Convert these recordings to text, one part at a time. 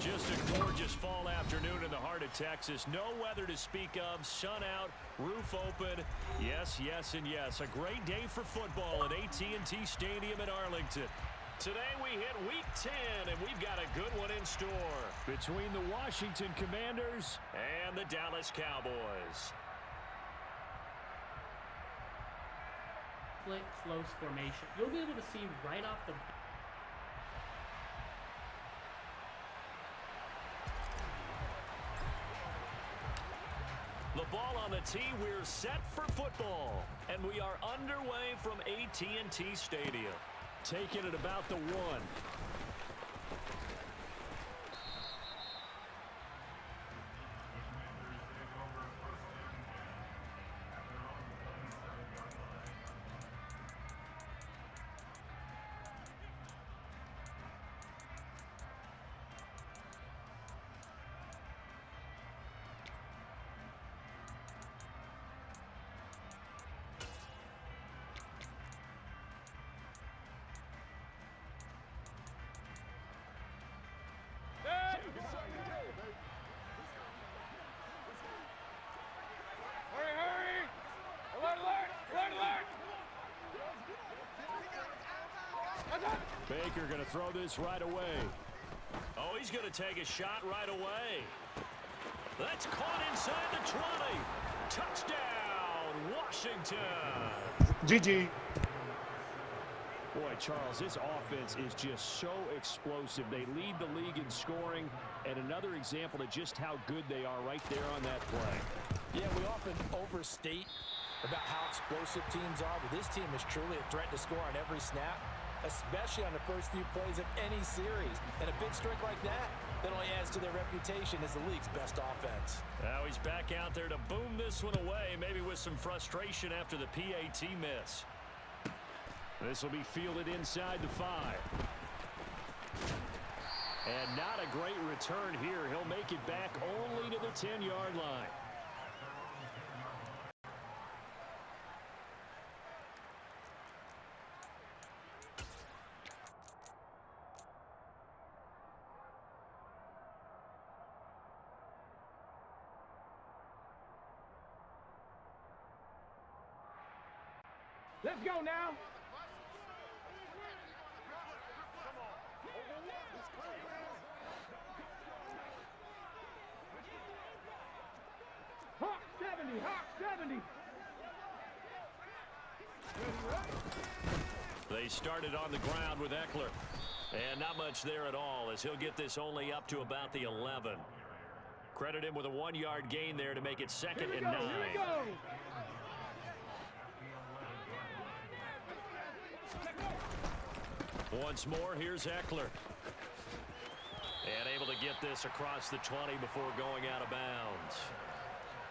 Just a gorgeous fall afternoon in the heart of Texas. No weather to speak of. Sun out, roof open. Yes, yes, and yes. A great day for football at AT&T Stadium in Arlington. Today we hit Week 10, and we've got a good one in store between the Washington Commanders and the Dallas Cowboys. Split close formation. You'll be able to see right off the bat. The ball on the tee, we're set for football. And we are underway from AT&T Stadium. Taking it about the 1. Baker going to throw this right away. Oh, he's going to take a shot right away. That's caught inside the 20. Touchdown, Washington. GG. Boy, Charles, this offense is just so explosive. They lead the league in scoring, and another example of just how good they are right there on that play. Yeah, we often overstate about how explosive teams are, but this team is truly a threat to score on every snap. especially on the first few plays of any series. And a big strike like that only adds to their reputation as the league's best offense. Now he's back out there to boom this one away, maybe with some frustration after the PAT miss. This will be fielded inside the 5. And not a great return here. He'll make it back only to the 10-yard line. Let's go now. Hawk 70, Hawk 70. They started on the ground with Eckler. And not much there at all, as he'll get this only up to about the 11. Credit him with a 1-yard gain there to make it 2nd and 9. Once more, here's Eckler. And able to get this across the 20 before going out of bounds.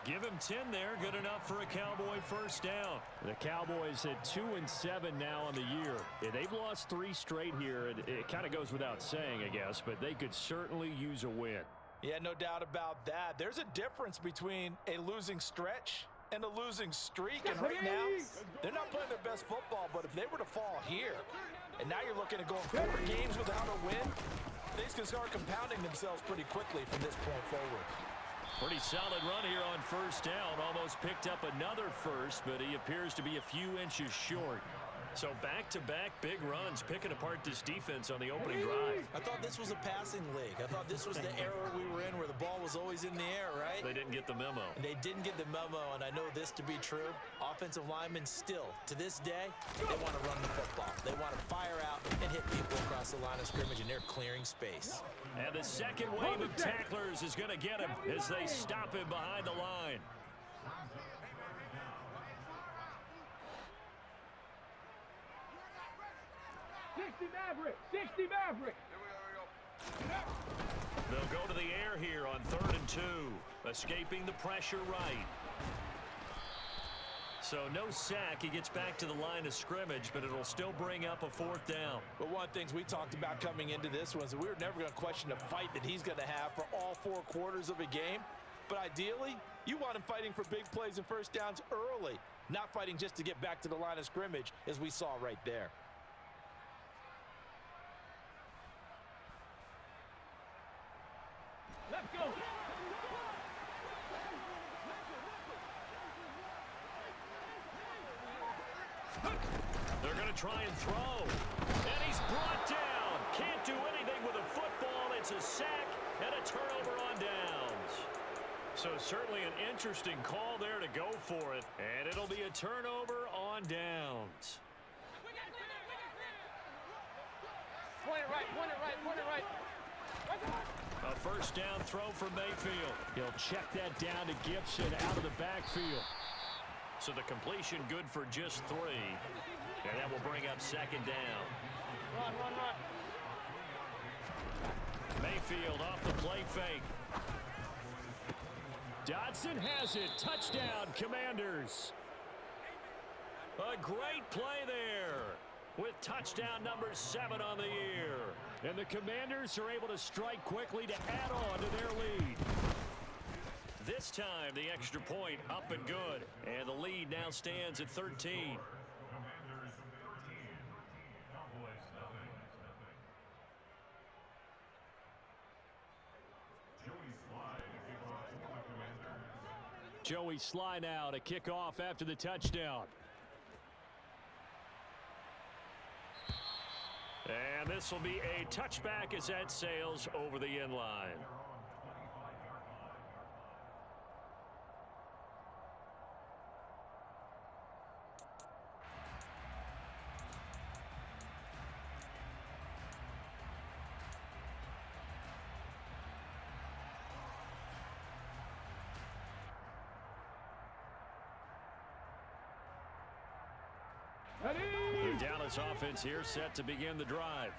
Give him 10 there, good enough for a Cowboy first down. The Cowboys at 2-7 now on the year. Yeah, they've lost 3 straight here. It kind of goes without saying, I guess, but they could certainly use a win. Yeah, no doubt about that. There's a difference between a losing stretch and a losing streak. And right now, they're not playing their best football, but if they were to fall here, and now you're looking at going 4 games without a win, things can start compounding themselves pretty quickly from this point forward. Pretty solid run here on first down. Almost picked up another first, but he appears to be a few inches short. So back-to-back big runs, picking apart this defense on the opening drive. I thought this was a passing league. I thought this was the era we were in where the ball was always in the air, right? They didn't get the memo. And they didn't get the memo, and I know this to be true. Offensive linemen still, to this day, they want to run the football. They want to fire out and hit people across the line of scrimmage, and they're clearing space. And the second wave of tacklers is going to get him as they stop him behind the line. 60 Maverick, 60 Maverick. They'll go to the air here on 3rd and 2, escaping the pressure right. So no sack. He gets back to the line of scrimmage, but it'll still bring up a 4th down. But one of the things we talked about coming into this was that we were never going to question the fight that he's going to have for all 4 quarters of a game. But ideally, you want him fighting for big plays and first downs early, not fighting just to get back to the line of scrimmage, as we saw right there. Let's go. They're going to try and throw. And he's brought down. Can't do anything with a football. It's a sack and a turnover on downs. So certainly an interesting call there to go for it. And it'll be a turnover on downs. Point it right, point it right, point it right. A first down throw for Mayfield. He'll check that down to Gibson out of the backfield. So the completion good for just 3. And that will bring up 2nd down. Run, run, run. Mayfield off the play fake. Dodson has it. Touchdown, Commanders. A great play there with touchdown number 7 on the year. And the Commanders are able to strike quickly to add on to their lead. This time, the extra point up and good. And the lead now stands at 13. Joey Sly now to kick off after the touchdown. And this will be a touchback as that sails over the end line. Ready? The Dallas offense here set to begin the drive.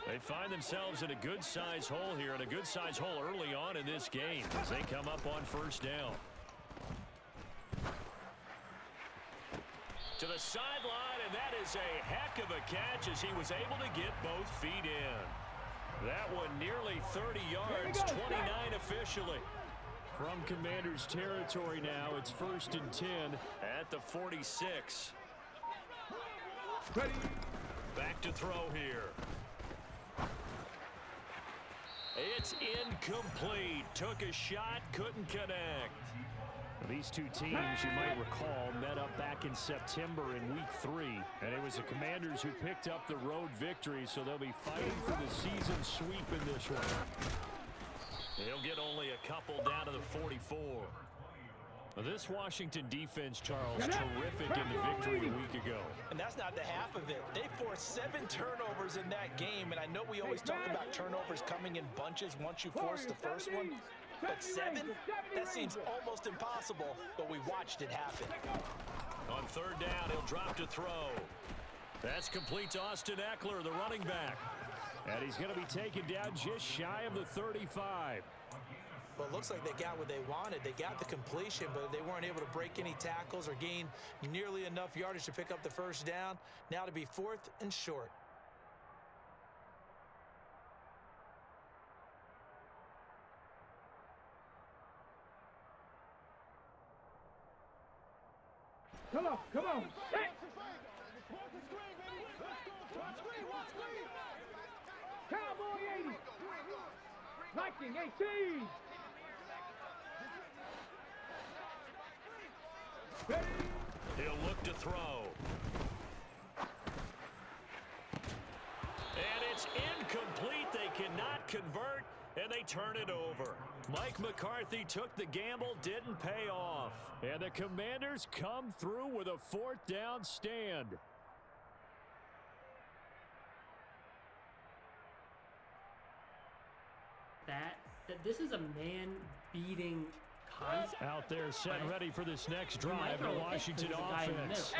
They find themselves in a good-sized hole here, and a good-sized hole early on in this game as they come up on first down. To the sideline, and that is a heck of a catch as he was able to get both feet in. That one nearly 30 yards, 29 officially. From Commanders territory now, it's 1st and 10 at the 46. Ready. Back to throw here. It's incomplete. Took a shot, couldn't connect. These two teams, you might recall, met up back in September in Week 3. And it was the Commanders who picked up the road victory, so they'll be fighting for the season sweep in this one. They'll get only a couple down to the 44. This Washington defense, Charles, terrific in the victory a week ago. And that's not the half of it. They forced 7 turnovers in that game, and I know we always talk about turnovers coming in bunches once you force the first one. But 7? That seems almost impossible, but we watched it happen. On 3rd down, he'll drop to throw. That's complete to Austin Eckler, the running back. And he's going to be taken down just shy of the 35. Well, it looks like they got what they wanted. They got the completion, but they weren't able to break any tackles or gain nearly enough yardage to pick up the first down. Now to be 4th and short. Come on, come on. Set. Cowboy 80. Viking 18. Ready. He'll look to throw. And it's incomplete. They cannot convert, and they turn it over. Mike McCarthy took the gamble, didn't pay off. And the Commanders come through with a 4th down stand. This is a man-beating concept. Out there set ready for this next drive, the Washington offense.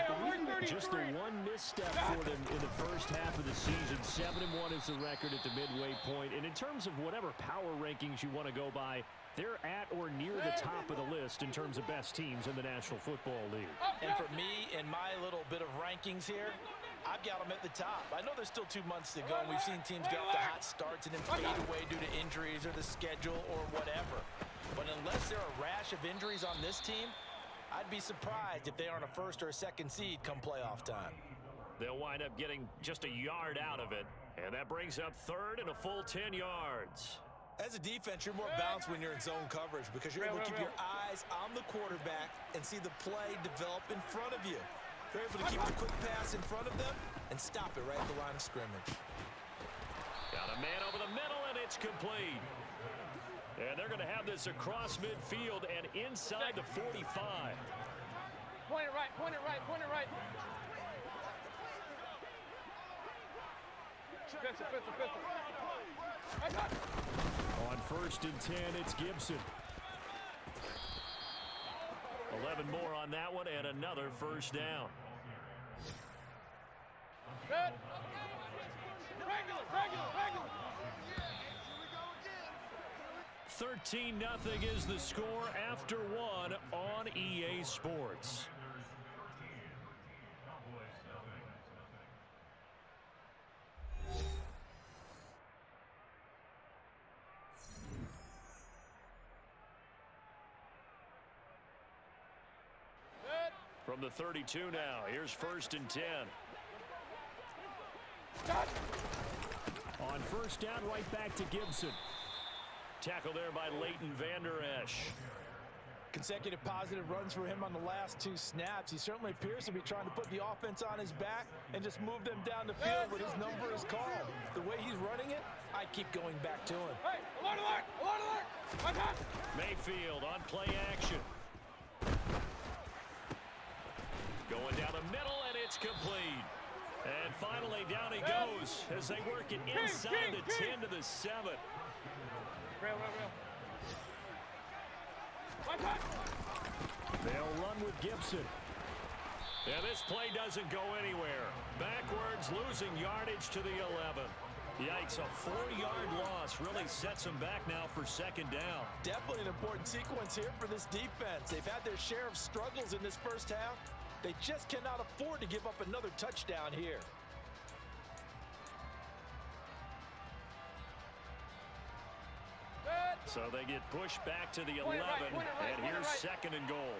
Just the one misstep for them in the first half of the season. 7-1 is the record at the midway point. And in terms of whatever power rankings you want to go by, they're at or near the top of the list in terms of best teams in the National Football League. And for me, in my little bit of rankings here, I've got them at the top. I know there's still 2 months to go, and we've seen teams get off to hot starts and then fade away due to injuries or the schedule or whatever. But unless there are a rash of injuries on this team, I'd be surprised if they aren't a 1st or a 2nd seed come playoff time. They'll wind up getting just a yard out of it, and that brings up 3rd and a full 10 yards. As a defense, you're more balanced when you're in zone coverage because you're able to keep your eyes on the quarterback and see the play develop in front of you. They're able to keep the quick pass in front of them and stop it right at the line of scrimmage. Got a man over the middle, and it's complete. And they're going to have this across midfield and inside the 45. Point it right, point it right, point it right. Pistol, pistol, pistol. On 1st and 10, it's Gibson. 11 more on that one, and another first down. Good. Regular, regular, regular. 13-0 is the score after 1 on EA Sports. From the 32 now, here's 1st and 10. On 1st down, right back to Gibson. Tackle there by Leighton Vander Esch. Consecutive positive runs for him on the last 2 snaps. He certainly appears to be trying to put the offense on his back and just move them down the field when his number is called. The way he's running it, I keep going back to him. Hey, alert, alert, alert, alert. Mayfield on play action. Going down the middle, and it's complete. And finally, down he goes as they work it inside the 10 to the 7. Real, real, real. They'll run with Gibson. And this play doesn't go anywhere. Backwards, losing yardage to the 11. Yikes, a 4-yard loss really sets them back now for second down. Definitely an important sequence here for this defense. They've had their share of struggles in this first half. They just cannot afford to give up another touchdown here. So they get pushed back to the 11, and here's second and goal.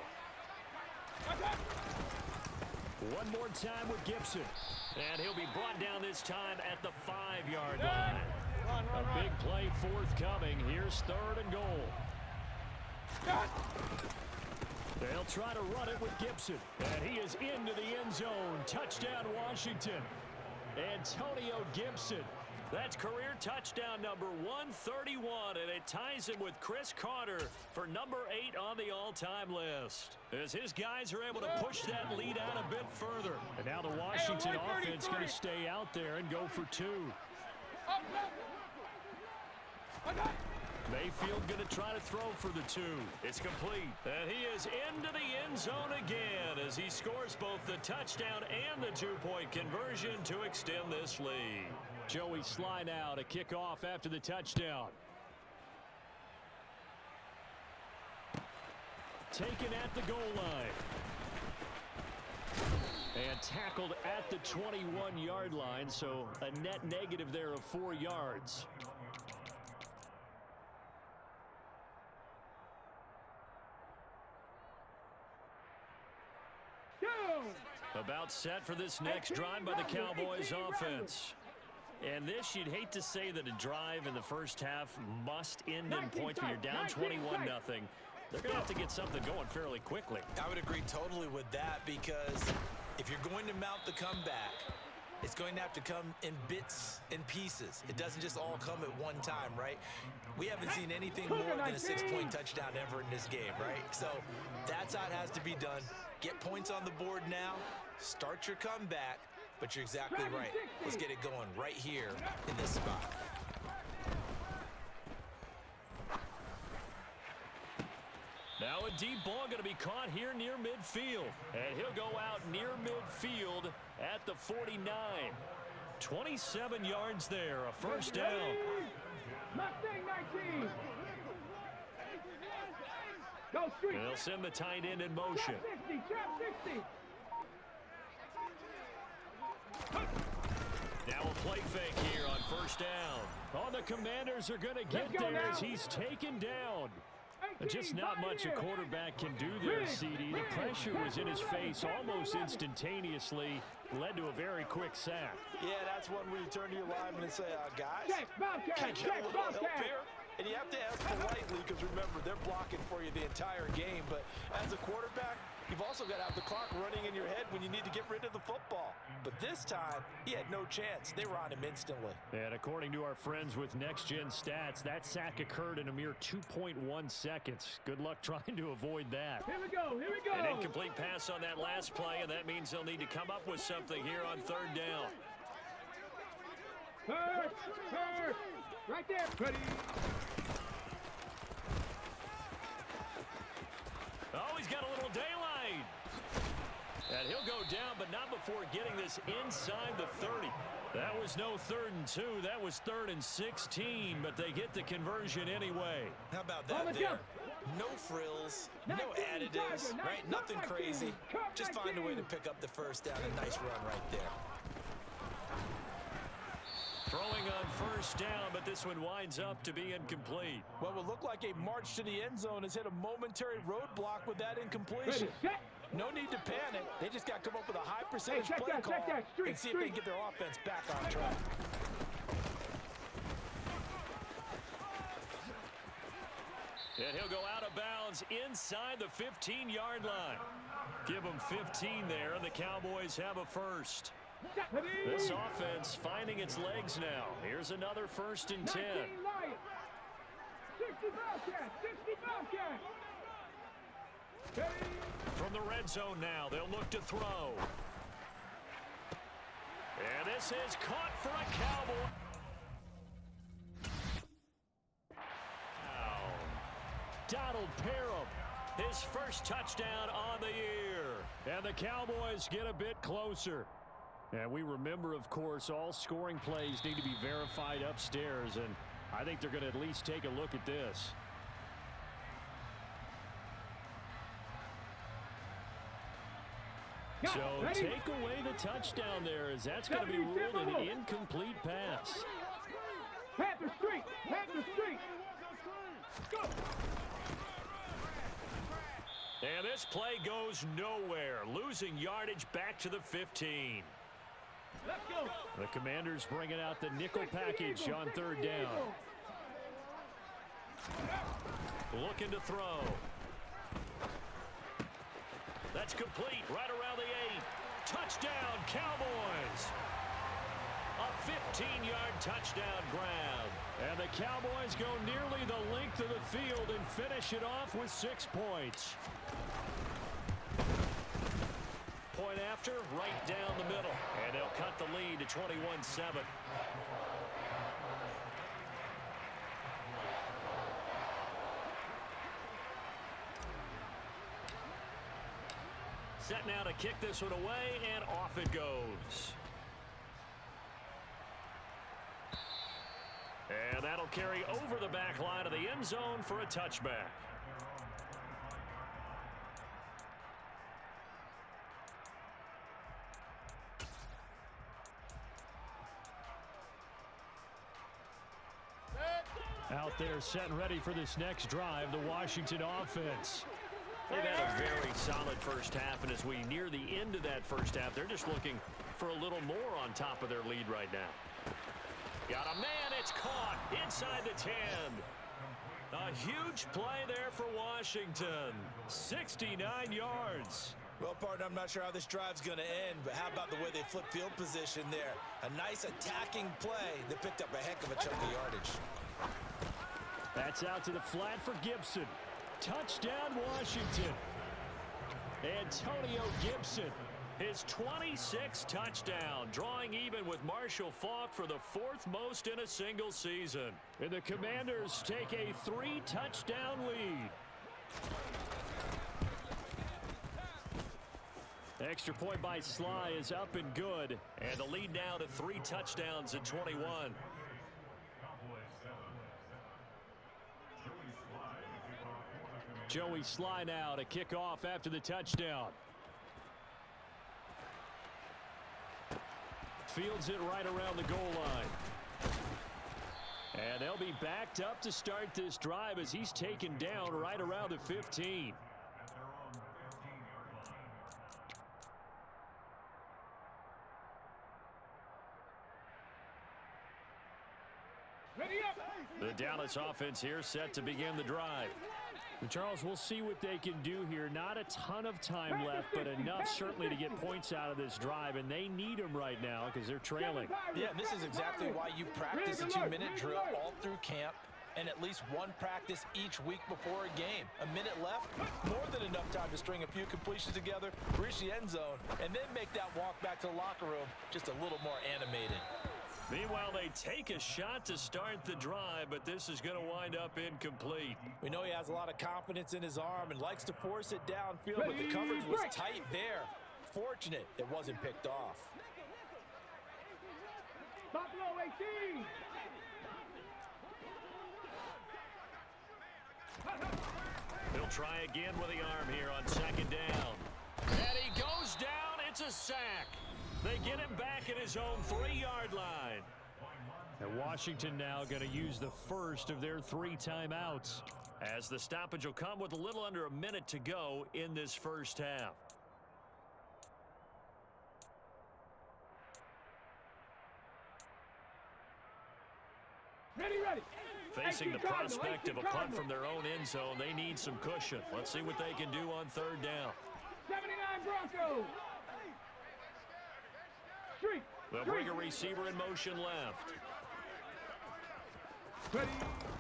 One more time with Gibson, and he'll be brought down this time at the 5-yard line. A big play forthcoming. Here's third and goal. They'll try to run it with Gibson, and he is into the end zone. Touchdown, Washington. Antonio Gibson. That's career touchdown number 131, and it ties him with Chris Carter for number 8 on the all-time list. As his guys are able to push that lead out a bit further. And now the Washington offense going to stay out there and go for 2. Mayfield going to try to throw for the 2. It's complete. And he is into the end zone again as he scores both the touchdown and the 2-point conversion to extend this lead. Joey Sly now to kick off after the touchdown. Taken at the goal line. And tackled at the 21-yard line, so a net negative there of 4 yards. About set for this next drive by the Cowboys offense. And this, you'd hate to say that a drive in the first half must end in points when you're down 21-0. They're going to have to get something going fairly quickly. I would agree totally with that, because if you're going to mount the comeback, it's going to have to come in bits and pieces. It doesn't just all come at one time, right? We haven't seen anything more than a 6-point touchdown ever in this game, right? So that's how it has to be done. Get points on the board now, start your comeback, but you're exactly right. Let's get it going right here in this spot. Now a deep ball going to be caught here near midfield. And he'll go out near midfield at the 49. 27 yards there, a first down. Mustang 19. Go street. They'll send the tight end in motion. Trap 60. Now a play fake here on first down. Oh, the Commanders are going to get there as he's taken down. Just not much a quarterback can do there, CD. The pressure was in his face almost instantaneously, led to a very quick sack. Yeah, that's one where you turn to your lineman and say, guys, Check, Bobcat, can I get check, a little help Bobcat. here? And you have to ask politely, because remember, they're blocking for you the entire game. But as a quarterback, you've also got to have the clock running in your head when you need to get rid of the football. But this time, he had no chance. They were on him instantly. And according to our friends with Next Gen Stats, that sack occurred in a mere 2.1 seconds. Good luck trying to avoid that. Here we go, here we go. An incomplete pass on that last play, and that means they'll need to come up with something here on third down. Hurt, right there. Ready. Oh, he's got a little daylight. And he'll go down, but not before getting this inside the 30. That was no 3rd and 2. That was 3rd and 16, but they get the conversion anyway. How about that there? No frills, no additives, right? Nothing crazy. Just find a way to pick up the first down. A nice run right there. Throwing on first down, but this one winds up to be incomplete. What will look like a march to the end zone has hit a momentary roadblock with that incompletion. No need to panic. They just got to come up with a high percentage play call and see if they can get their offense back on track. And he'll go out of bounds inside the 15-yard line. Give them 15 there, and the Cowboys have a first. This offense finding its legs now. Here's another 1st and 10. 60 Bobcat, 60 Bobcat. From the red zone now, they'll look to throw. And this is caught for a Cowboy. Donald Parham His first touchdown on the year. And the Cowboys get a bit closer. And we remember, of course, all scoring plays need to be verified upstairs. And I think they're going to at least take a look at this. So take away the touchdown there, as that's going to be ruled an incomplete pass. Panther Street! Panther Street! Go! And this play goes nowhere, losing yardage back to the 15. Let's go! The Commanders bringing out the nickel package on third down. Looking to throw. That's complete right around the 8. Touchdown, Cowboys. A 15-yard touchdown grab. And the Cowboys go nearly the length of the field and finish it off with 6 points. Point after, right down the middle. And they'll cut the lead to 21-7. Set now to kick this one away, and off it goes. And that'll carry over the back line of the end zone for a touchback. Out there set and ready for this next drive, the Washington offense. They've had a very solid first half, and as we near the end of that first half, they're just looking for a little more on top of their lead right now. Got a man, it's caught inside the 10. A huge play there for Washington. 69 yards. Well, partner, I'm not sure how this drive's going to end, but how about the way they flip field position there? A nice attacking play that picked up a heck of a chunk of yardage. That's out to the flat for Gibson. Touchdown, Washington. Antonio Gibson, his 26th touchdown, drawing even with Marshall Faulk for the 4th most in a single season. And the Commanders take a 3-touchdown lead. Extra point by Sly is up and good, and the lead now to 3 touchdowns at 21. Joey Sly now to kick off after the touchdown. Fields it right around the goal line. And they'll be backed up to start this drive as he's taken down right around the 15. Ready up! The Dallas offense here set to begin the drive. Charles, we'll see what they can do here. Not a ton of time left, but enough certainly to get points out of this drive, and they need them right now because they're trailing. Yeah, and this is exactly why you practice a 2-minute drill all through camp and at least one practice each week before a game. A minute left, more than enough time to string a few completions together, reach the end zone, and then make that walk back to the locker room just a little more animated. Meanwhile, they take a shot to start the drive, but this is going to wind up incomplete. We know he has a lot of confidence in his arm and likes to force it downfield, but the coverage was tight there. Fortunate it wasn't picked off. Buffalo 18! He'll try again with the arm here on second down. And he goes down. It's a sack. They get him back at his own 3-yard line. And Washington now going to use the first of their 3 timeouts, as the stoppage will come with a little under a minute to go in this first half. Ready, ready! Facing the prospect of a punt from their own end zone, they need some cushion. Let's see what they can do on third down. 79 Broncos! Street! They'll bring a receiver in motion left. Ready!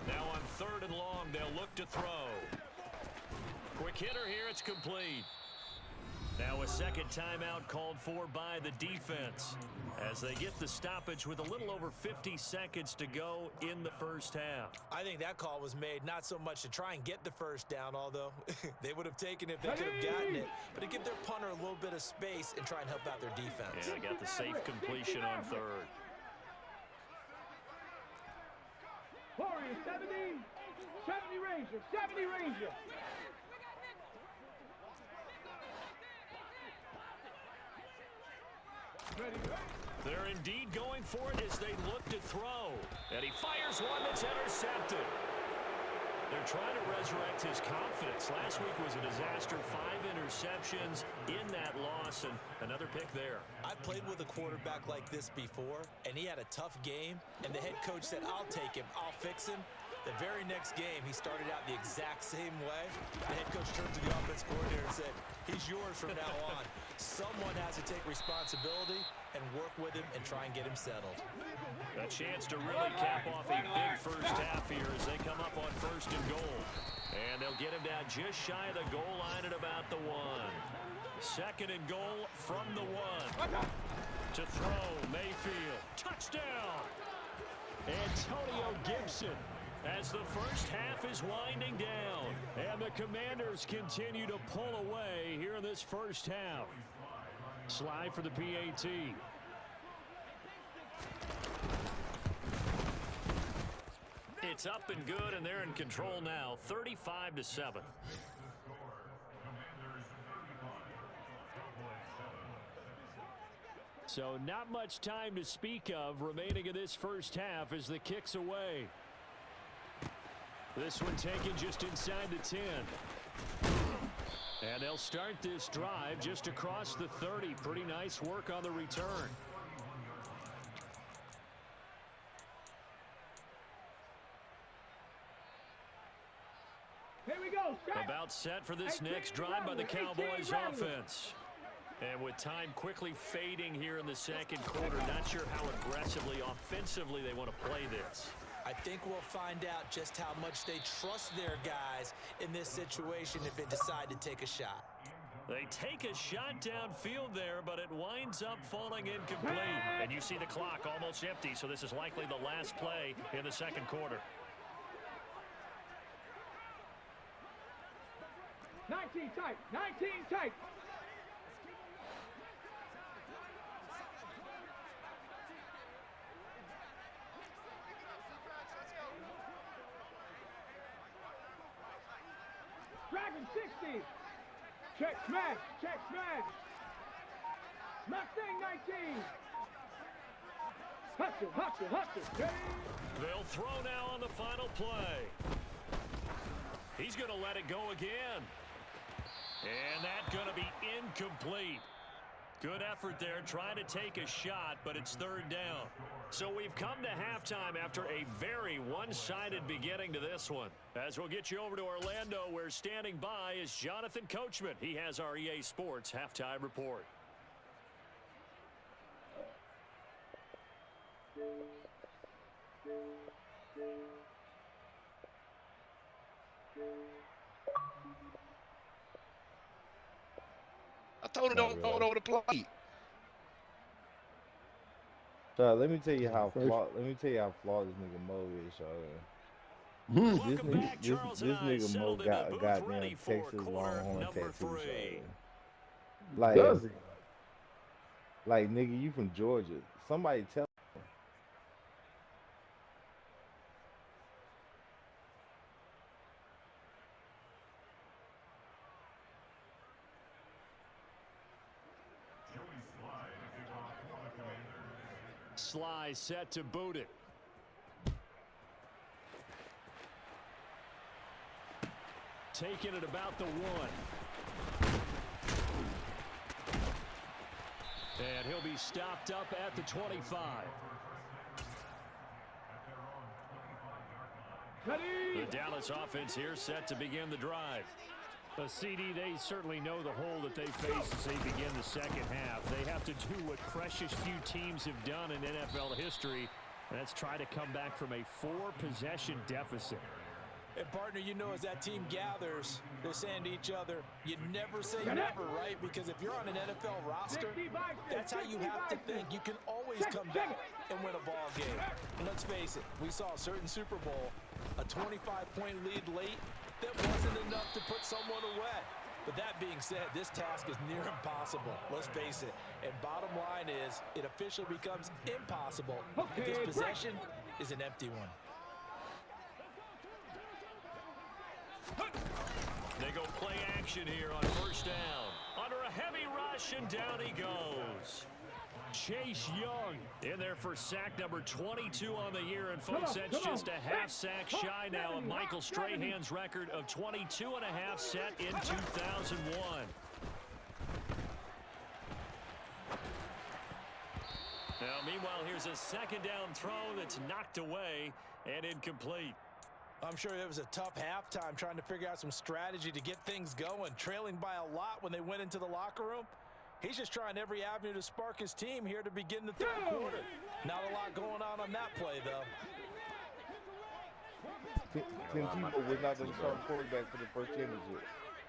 Now on third and long, they'll look to throw. Quick hitter here, it's complete. Now a second timeout called for by the defense as they get the stoppage with a little over 50 seconds to go in the first half. I think that call was made not so much to try and get the first down, although they would have taken it if they could have gotten it, but to give their punter a little bit of space and try and help out their defense. Yeah, got the safe completion on third. Warriors 70, 70 Rangers, 70 Rangers. They're indeed going for it as they look to throw. And he fires one that's intercepted. They're trying to resurrect his confidence. Last week was a disaster. 5 interceptions in that loss, and another pick there. I played with a quarterback like this before, and he had a tough game, and the head coach said, I'll take him, I'll fix him. The very next game, he started out the exact same way. The head coach turned to the offense coordinator and said, he's yours from now on. Someone has to take responsibility and work with him and try and get him settled. A chance to really cap off a big first half here as they come up on first and goal. And they'll get him down just shy of the goal line at about the 1. Second and goal from the 1. To throw, Mayfield. Touchdown! Antonio Gibson. As the first half is winding down, and the Commanders continue to pull away here in this first half. Slide for the PAT. It's up and good, and they're in control now, 35-7. So not much time to speak of remaining in this first half as the kick's away. This one taken just inside the 10. And they'll start this drive just across the 30. Pretty nice work on the return. Here we go. About set for this next drive by the Cowboys offense. And with time quickly fading here in the second quarter, not sure how aggressively, offensively they want to play this. I think we'll find out just how much they trust their guys in this situation if they decide to take a shot. They take a shot downfield there, but it winds up falling incomplete. And you see the clock almost empty, so this is likely the last play in the second quarter. 19 tight, 19 tight. Dragon 60. Check smash, check smash. Mustang 19. Hustle, hustle, hustle. They'll throw now on the final play. He's going to let it go again. And that's going to be incomplete. Good effort there trying to take a shot, but it's third down. So we've come to halftime after a very one-sided beginning to this one. As we'll get you over to Orlando, where standing by is Jonathan Coachman. He has our EA Sports halftime report. I told him don't throw it over the plate. So let me tell you how flawed. Let me tell you how flawed this nigga Mo is, y'all. This nigga Mo got a goddamn Texas Longhorn tattoo, y'all. Like nigga, you from Georgia? Somebody tell. Sly set to boot it. Taking it about the 1. And he'll be stopped up at the 25. The Dallas offense here set to begin the drive. CD, they certainly know the hole that they face as they begin the second half. They have to do what precious few teams have done in NFL history, and that's try to come back from a 4-possession deficit. And, partner, you know, as that team gathers, they're saying to each other, you never say never, right? Because if you're on an NFL roster, that's how you have to think. You can always come back and win a ball game. And let's face it, we saw a certain Super Bowl, a 25-point lead late that wasn't enough to put someone away. But that being said, this task is near impossible. Let's face it. And bottom line is, it officially becomes impossible if this possession is an empty one. They go play action here on first down. Under a heavy rush, and down he goes. Chase Young in there for sack number 22 on the year. And, folks, that's just a half sack shy now of Michael Strahan's record of 22 and a half set in 2001. Now, meanwhile, here's a second down throw that's knocked away and incomplete. I'm sure it was a tough halftime trying to figure out some strategy to get things going. Trailing by a lot when they went into the locker room. He's just trying every avenue to spark his team here to begin the third quarter. Not a lot going on that play, though. Tim Tebow was not the starting quarterback for the first championship.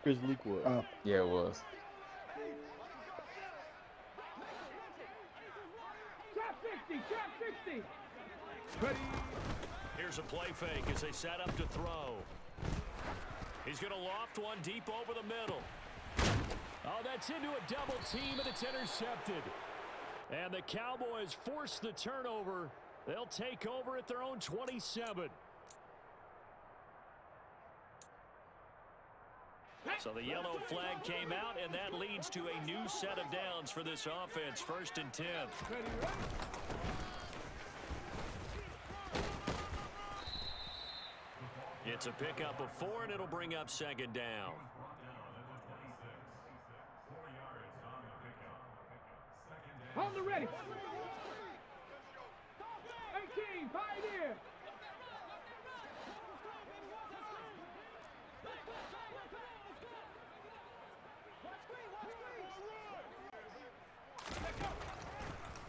Chris Leak was. Yeah, it was. Trap 60. Here's a play fake as they set up to throw. He's going to loft one deep over the middle. Oh, that's into a double team, and it's intercepted. And the Cowboys force the turnover. They'll take over at their own 27. So the yellow flag came out, and that leads to a new set of downs for this offense. 1st and 10. It's a pickup of 4, and it'll bring up 2nd down. On the ready. 18, Pioneer.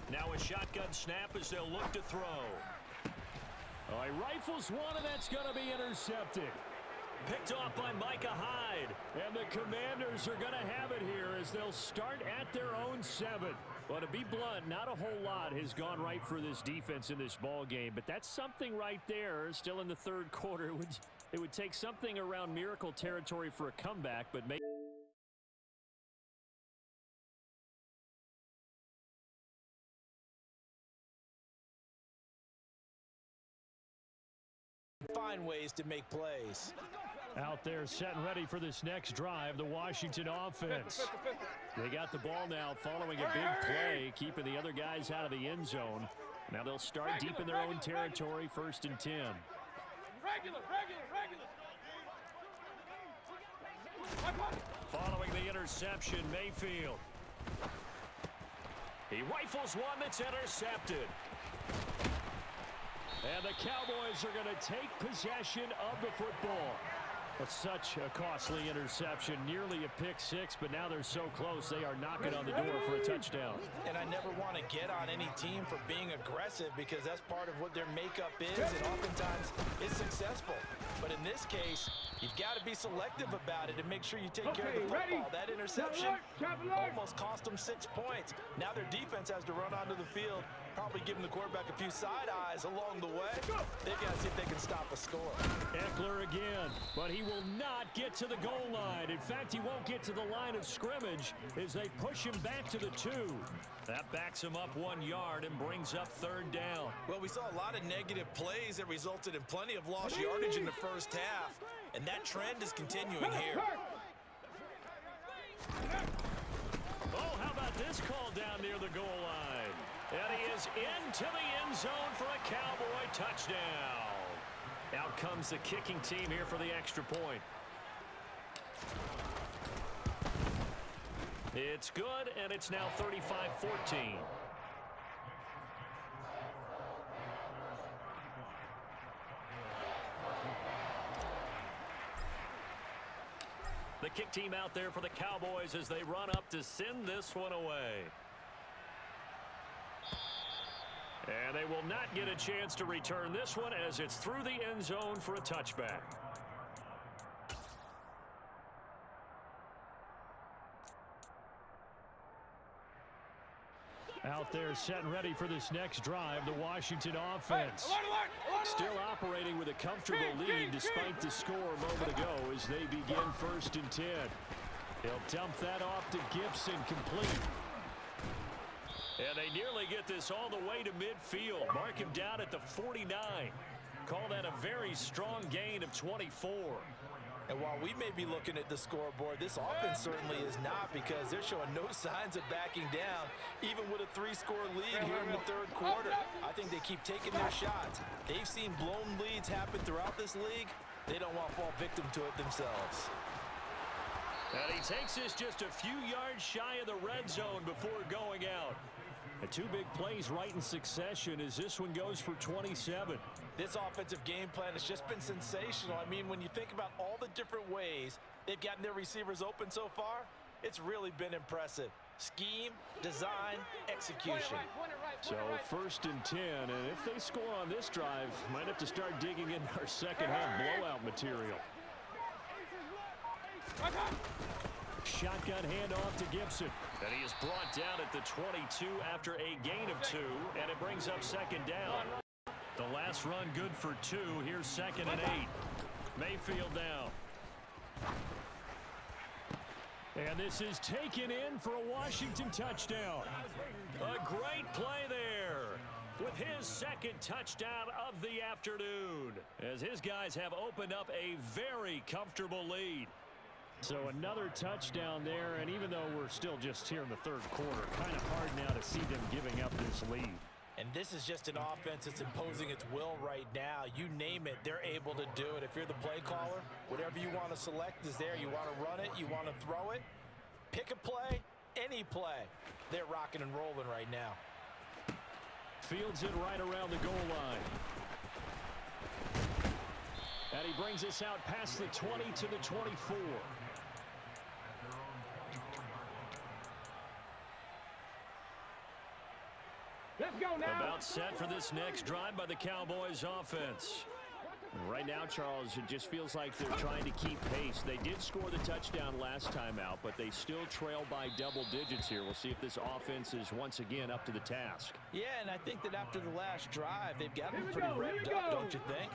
Now a shotgun snap as they'll look to throw. Oh, he rifles one, and that's going to be intercepted. Picked off by Micah Hyde. And the Commanders are going to have it here as they'll start at their own 7. Well, to be blunt, not a whole lot has gone right for this defense in this ball game, but that's something right there. Still in the third quarter, it would take something around miracle territory for a comeback, but maybe. Find ways to make plays. Out there set and ready for this next drive, the Washington offense. They got the ball now following a big play, keeping the other guys out of the end zone. Now they'll start deep in their own territory, 1st and 10. Regular. Following the interception, Mayfield. He rifles one that's intercepted. And the Cowboys are going to take possession of the football. But such a costly interception, nearly a pick six, but now they're so close they are knocking on the door for a touchdown. And I never want to get on any team for being aggressive because that's part of what their makeup is, and oftentimes it's successful. But in this case, you've got to be selective about it and make sure you take care of the football. That interception almost cost them 6 points. Now their defense has to run onto the field, probably giving the quarterback a few side eyes along the way. They've got to see if they can stop a score. Eckler again, but he will not get to the goal line. In fact, he won't get to the line of scrimmage as they push him back to the 2. That backs him up 1 yard and brings up 3rd down. Well, we saw a lot of negative plays that resulted in plenty of lost yardage in the first half, and that trend is continuing here. Oh, how about this call down near the goal line? And he is into the end zone for a Cowboy touchdown. Out comes the kicking team here for the extra point. It's good, and it's now 35-14. The kick team out there for the Cowboys as they run up to send this one away. And they will not get a chance to return this one as it's through the end zone for a touchback. Out there set and ready for this next drive, the Washington offense. Still operating with a comfortable lead despite the score a moment ago as they begin 1st and 10. He'll dump that off to Gibson, complete. And they nearly get this all the way to midfield. Mark him down at the 49. Call that a very strong gain of 24. And while we may be looking at the scoreboard, this offense certainly is not, because they're showing no signs of backing down, even with a 3-score lead here in the 3rd quarter. I think they keep taking their shots. They've seen blown leads happen throughout this league. They don't want to fall victim to it themselves. And he takes this just a few yards shy of the red zone before going out. The 2 big plays right in succession as this one goes for 27. This offensive game plan has just been sensational. I mean, when you think about all the different ways they've gotten their receivers open so far, it's really been impressive. Scheme, design, execution. So 1st and 10, and if they score on this drive, might have to start digging in our second-half blowout material. Shotgun handoff to Gibson. And he is brought down at the 22 after a gain of 2, and it brings up 2nd down. The last run good for 2. Here's 2nd and 8. Mayfield now. And this is taken in for a Washington touchdown. A great play there with his 2nd touchdown of the afternoon, as his guys have opened up a very comfortable lead. So another touchdown there, and even though we're still just here in the 3rd quarter, kind of hard now to see them giving up this lead. And this is just an offense that's imposing its will right now. You name it, they're able to do it. If you're the play caller, whatever you want to select is there. You want to run it, you want to throw it, pick a play, any play. They're rocking and rolling right now. Fields it right around the goal line. And he brings us out past the 20 to the 24. Let's go now. About set for this next drive by the Cowboys offense. Right now, Charles, it just feels like they're trying to keep pace. They did score the touchdown last time out, but they still trail by double digits here. We'll see if this offense is once again up to the task. Yeah, and I think that after the last drive, they've got them pretty revved up, don't you think?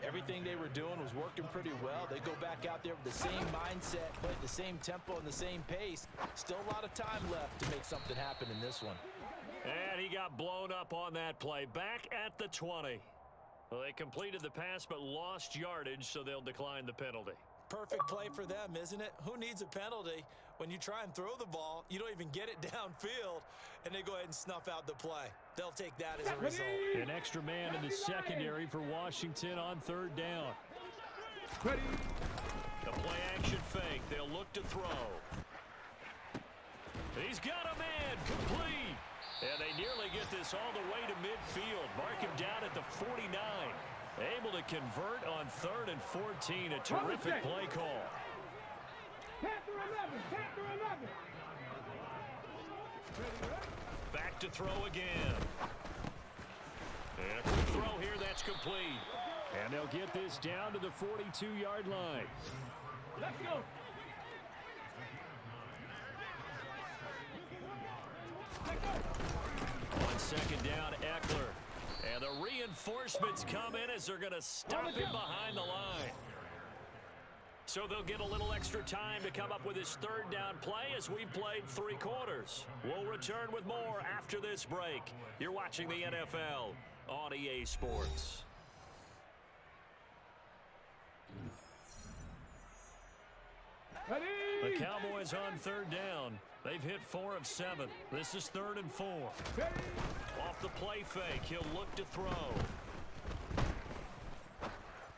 Everything they were doing was working pretty well. They go back out there with the same mindset, play at the same tempo and the same pace. Still a lot of time left to make something happen in this one. And he got blown up on that play. Back at the 20. Well, they completed the pass but lost yardage, so they'll decline the penalty. Perfect play for them, isn't it? Who needs a penalty when you try and throw the ball, you don't even get it downfield, and they go ahead and snuff out the play. They'll take that as a result. An extra man in the secondary for Washington on 3rd down. The play action fake. They'll look to throw. He's got a man, complete. And they nearly get this all the way to midfield. Mark him down at the 49. Able to convert on 3rd and 14. A terrific play call. Panther 11, Panther 11. Back to throw again. And a quick throw here, that's complete. And they'll get this down to the 42-yard line. Let's go. On 2nd down, Eckler. And the reinforcements come in as they're going to stop him behind the line. So they'll get a little extra time to come up with his 3rd down play as we've played 3 quarters. We'll return with more after this break. You're watching the NFL on EA Sports. The Cowboys on 3rd down. They've hit 4 of 7. This is 3rd and 4. Off the play fake, he'll look to throw.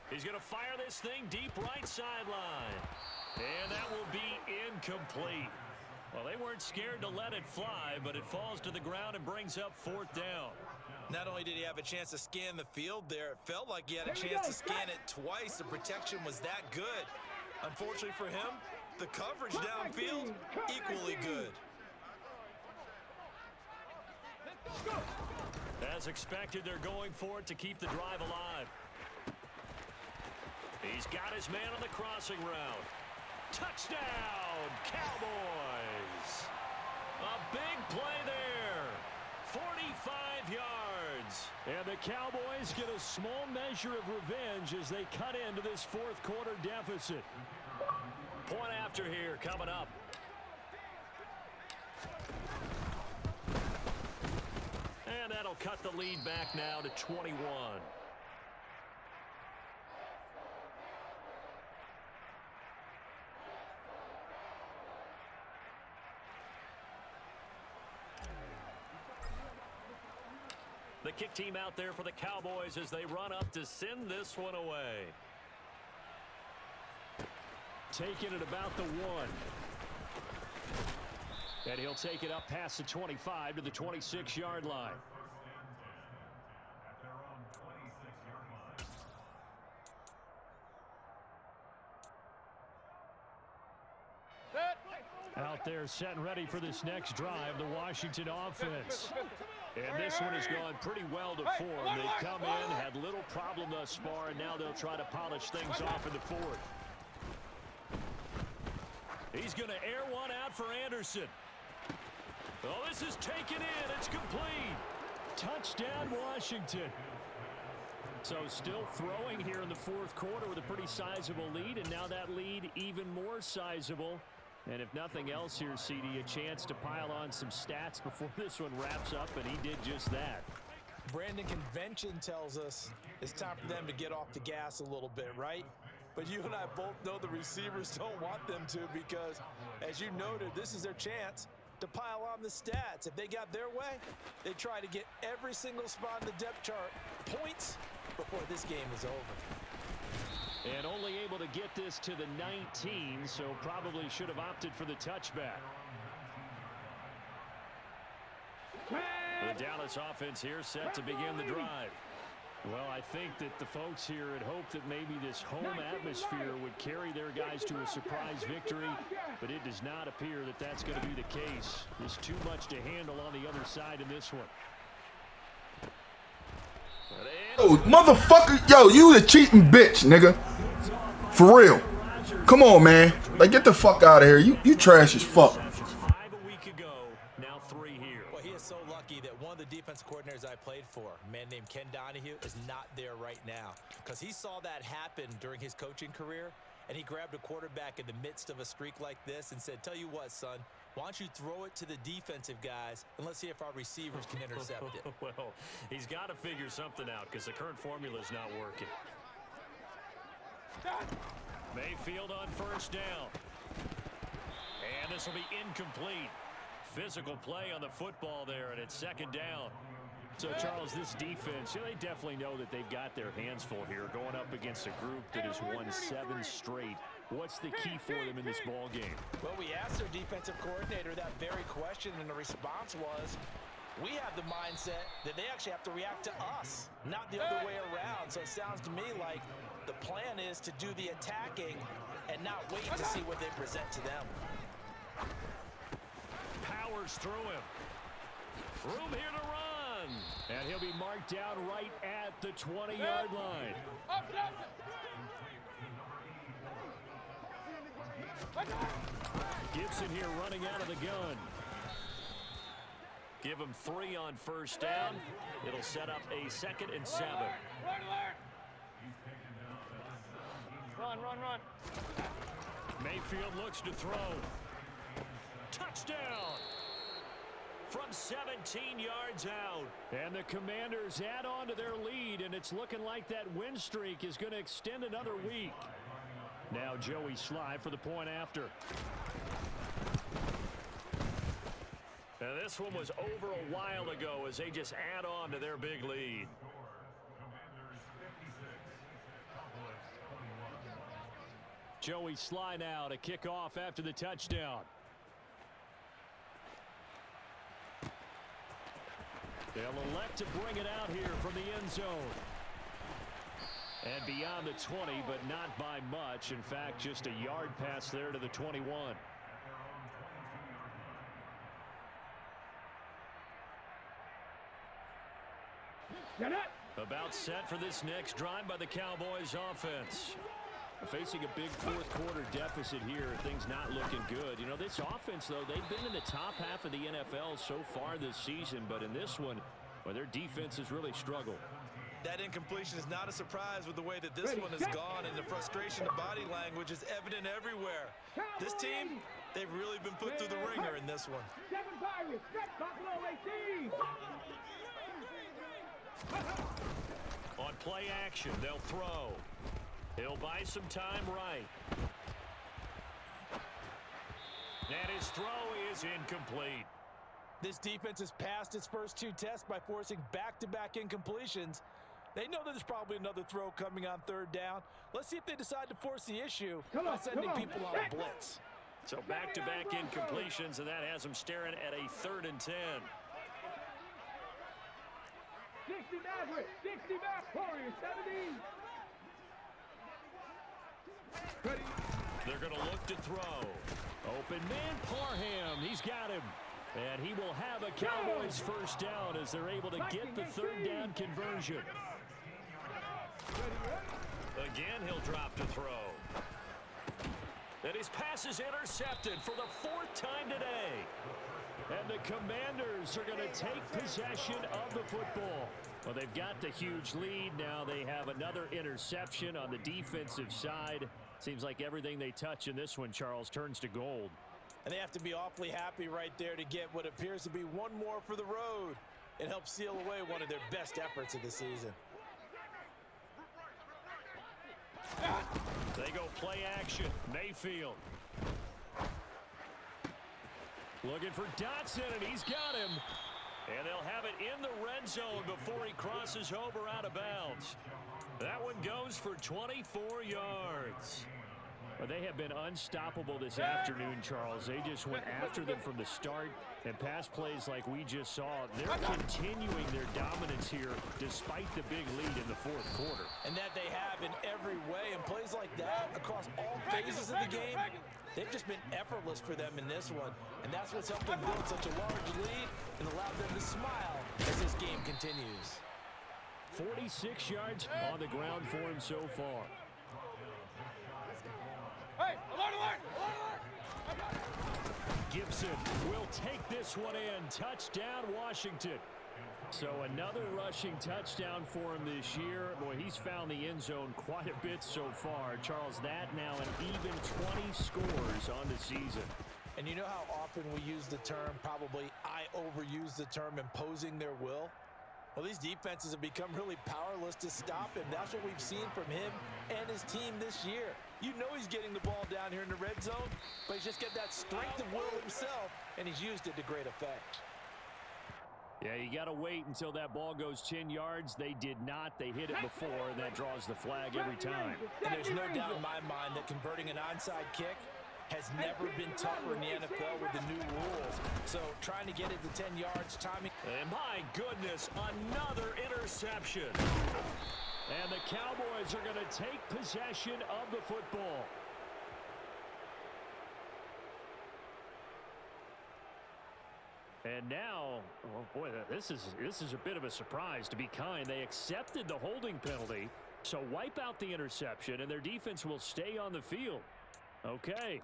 He's going to fire this thing deep right sideline. And that will be incomplete. Well, they weren't scared to let it fly, but it falls to the ground and brings up 4th down. Not only did he have a chance to scan the field there, it felt like he had a chance to scan it twice. The protection was that good. Unfortunately for him, the coverage downfield, equally good. As expected, they're going for it to keep the drive alive. He's got his man on the crossing route. Touchdown, Cowboys! A big play there. 45 yards. And the Cowboys get a small measure of revenge as they cut into this fourth quarter deficit. Point after here coming up. And that'll cut the lead back now to 21. The kick team out there for the Cowboys as they run up to send this one away. Taking it about the 1. And he'll take it up past the 25 to the 26-yard line. Out there set and ready for this next drive, the Washington offense. And this one has gone pretty well to form. They've come in, had little problem thus far, and now they'll try to polish things off in the fourth. He's going to air one out for Anderson. Oh, this is taken in. It's complete. Touchdown, Washington. So still throwing here in the fourth quarter with a pretty sizable lead, and now that lead even more sizable. And if nothing else here, CD, a chance to pile on some stats before this one wraps up, and he did just that. Brandon, convention tells us it's time for them to get off the gas a little bit, right? But you and I both know the receivers don't want them to because, as you noted, this is their chance to pile on the stats. If they got their way, they try to get every single spot in the depth chart points before this game is over. And only able to get this to the 19, so probably should have opted for the touchback. The Dallas offense here set to begin the drive. Well, I think that the folks here had hoped that maybe this home atmosphere would carry their guys to a surprise victory, but it does not appear that that's going to be the case. There's too much to handle on the other side in this one. Oh, motherfucker, yo, you the cheating bitch, nigga. For real. Come on, man. Like, get the fuck out of here. You trash as fuck. 5 a week ago, now 3 here. Well, he is so lucky that one of the defense coordinators I played for, a man named Ken Donahue, is not there right now. Because he saw that happen during his coaching career, and he grabbed a quarterback in the midst of a streak like this and said, tell you what, son, why don't you throw it to the defensive guys, and let's see if our receivers can intercept it. Well, he's got to figure something out because the current formula is not working. Mayfield on first down. And this will be incomplete. Physical play on the football there, and it's second down. So, Charles, this defense, they definitely know that they've got their hands full here going up against a group that has won 7 straight. What's the key for them in this ball game? Well, we asked their defensive coordinator that very question, and the response was, we have the mindset that they actually have to react to us, not the other way around. So it sounds to me like the plan is to do the attacking and not wait to see what they present to them. Powers through him. Room here to run. And he'll be marked down right at the 20-yard line. Gibson here running out of the gun. Give him 3 on first down. It'll set up a 2nd and 7. Run. Mayfield looks to throw. Touchdown! From 17 yards out. And the Commanders add on to their lead, and it's looking like that win streak is going to extend another week. Now Joey Sly for the point after. Now this one was over a while ago as they just add on to their big lead. Joey Sly now to kick off after the touchdown. They'll elect to bring it out here from the end zone. And beyond the 20, but not by much. In fact, just a yard pass there to the 21. About set for this next drive by the Cowboys offense. Facing a big fourth quarter deficit here, things not looking good. You know, this offense, though, they've been in the top half of the NFL so far this season, but in this one, well, their defense has really struggled. That incompletion is not a surprise with the way that this one has gone, and the frustration of body language is evident everywhere. This team, they've really been put through the ringer in this one. On play action, they'll throw. He'll buy some time right. And his throw is incomplete. This defense has passed its first 2 tests by forcing back-to-back incompletions. They know that there's probably another throw coming on 3rd down. Let's see if they decide to force the issue by sending people on a blitz. So back-to-back incompletions, and that has them staring at a 3rd and 10. 60 Maverick, 60 back, Warriors, 70. They're going to look to throw. Open man, Parham. He's got him. And he will have a Cowboys first down as they're able to get the 3rd down conversion. Again, he'll drop to throw. And his pass is intercepted for the 4th time today. And the Commanders are going to take possession of the football. Well, they've got the huge lead. Now they have another interception on the defensive side. Seems like everything they touch in this one, Charles, turns to gold. And they have to be awfully happy right there to get what appears to be one more for the road. It helps seal away one of their best efforts of the season. They go play action. Mayfield. Looking for Dotson, and he's got him. And they'll have it in the red zone before he crosses over out of bounds. That one goes for 24 yards. Well, they have been unstoppable this afternoon, Charles. They just went after them from the start, and pass plays like we just saw. They're continuing their dominance here despite the big lead in the 4th quarter. And that they have in every way, and plays like that across all phases of the game, they've just been effortless for them in this one. And that's what's helped them build such a large lead and allowed them to smile as this game continues. 46 yards on the ground for him so far. Hey, alert, alert, alert! Gibson will take this one in. Touchdown, Washington. So another rushing touchdown for him this year. Boy, he's found the end zone quite a bit so far. Charles, that now an even 20 scores on the season. And you know how often we use the term, probably I overuse the term, imposing their will? Well, these defenses have become really powerless to stop him. That's what we've seen from him and his team this year. You know he's getting the ball down here in the red zone, but he's just got that strength of will himself, and he's used it to great effect. Yeah, you got to wait until that ball goes 10 yards. They did not. They hit it before, and that draws the flag every time. And there's no doubt in my mind that converting an onside kick has never been tougher in the NFL with the new rules. So trying to get it to 10 yards, timing. And my goodness, another interception. And the Cowboys are going to take possession of the football. And now, well, boy, this is a bit of a surprise, to be kind. They accepted the holding penalty, so wipe out the interception, and their defense will stay on the field. Okay.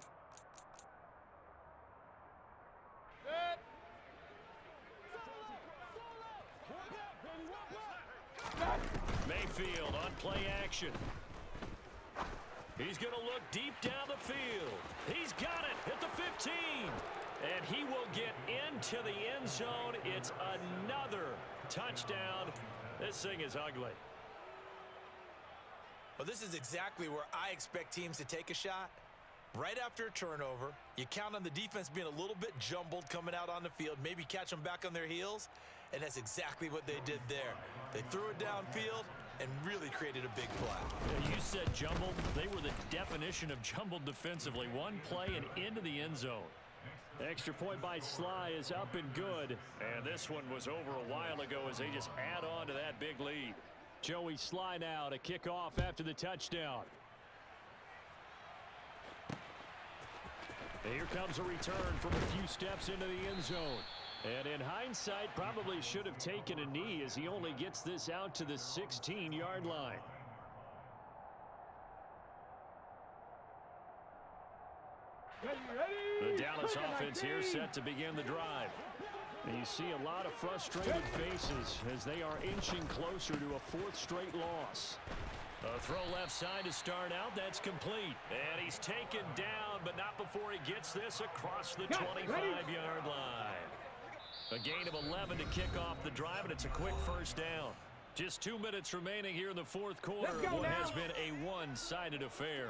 Mayfield on play action. He's going to look deep down the field. He's got it at the 15. And he will get into the end zone. It's another touchdown. This thing is ugly. Well, this is exactly where I expect teams to take a shot. Right after a turnover, you count on the defense being a little bit jumbled coming out on the field, maybe catch them back on their heels, and that's exactly what they did there. They threw it downfield and really created a big play. Yeah, you said jumbled. They were the definition of jumbled defensively. One play and into the end zone. Extra point by Sly is up and good. And this one was over a while ago as they just add on to that big lead. Joey Sly now to kick off after the touchdown. And here comes a return from a few steps into the end zone. And in hindsight, probably should have taken a knee as he only gets this out to the 16-yard line. The Dallas offense here set to begin the drive. And you see a lot of frustrated faces as they are inching closer to a 4th straight loss. A throw left side to start out. That's complete. And he's taken down, but not before he gets this across the 25-yard line. A gain of 11 to kick off the drive, and it's a quick first down. Just 2 minutes remaining here in the 4th quarter of what has been a one-sided affair.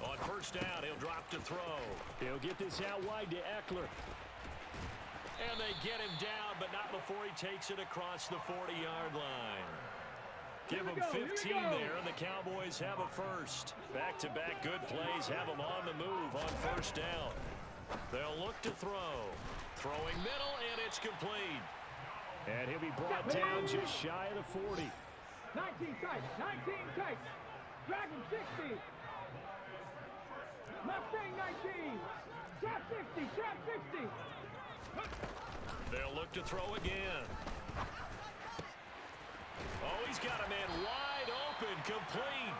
On first down, he'll drop to throw. He'll get this out wide to Eckler. And they get him down, but not before he takes it across the 40-yard line. Give him 15 there, and the Cowboys have a first. Back-to-back good plays have them on the move on first down. They'll look to throw. Throwing middle, and it's complete. And he'll be brought down just shy of the 40. 19 tight, 19 tight. Dragon 60. Mustang 19. Trap 60, trap 60. They'll look to throw again. Oh, he's got a man wide open, complete.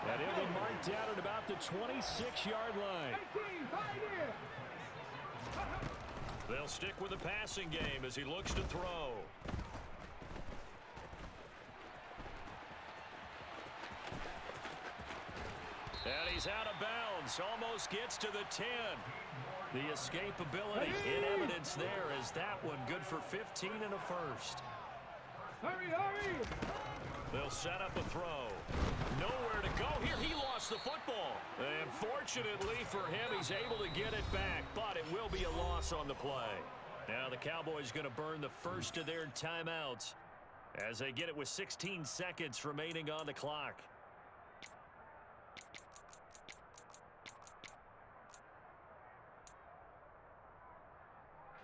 And he'll be marked down at about the 26-yard line. 18, pioneer. They'll stick with the passing game as he looks to throw. And he's out of bounds, almost gets to the 10. The escapability in evidence there as that one good for 15 and a first. Hurry, hurry! They'll set up a throw. Nowhere to go here. He lost the football. And fortunately for him, he's able to get it back, but it will be a loss on the play. Now the Cowboys going to burn the first of their timeouts as they get it with 16 seconds remaining on the clock.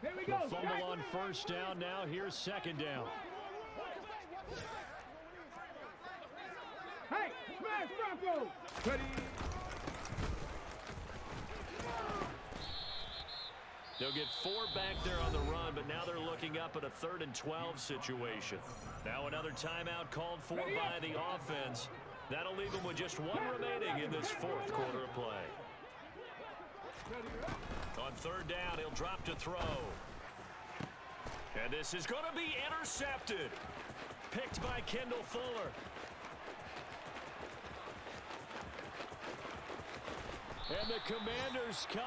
Here we go. The fumble on first down. Now here's second down. Hey, smash Bronco! Ready? They'll get 4 back there on the run, but now they're looking up at a 3rd and 12 situation. Now another timeout called for by the offense. That'll leave them with just 1 remaining in this 4th quarter of play. On 3rd down, he'll drop to throw. And this is going to be intercepted. Picked by Kendall Fuller. And the Commanders come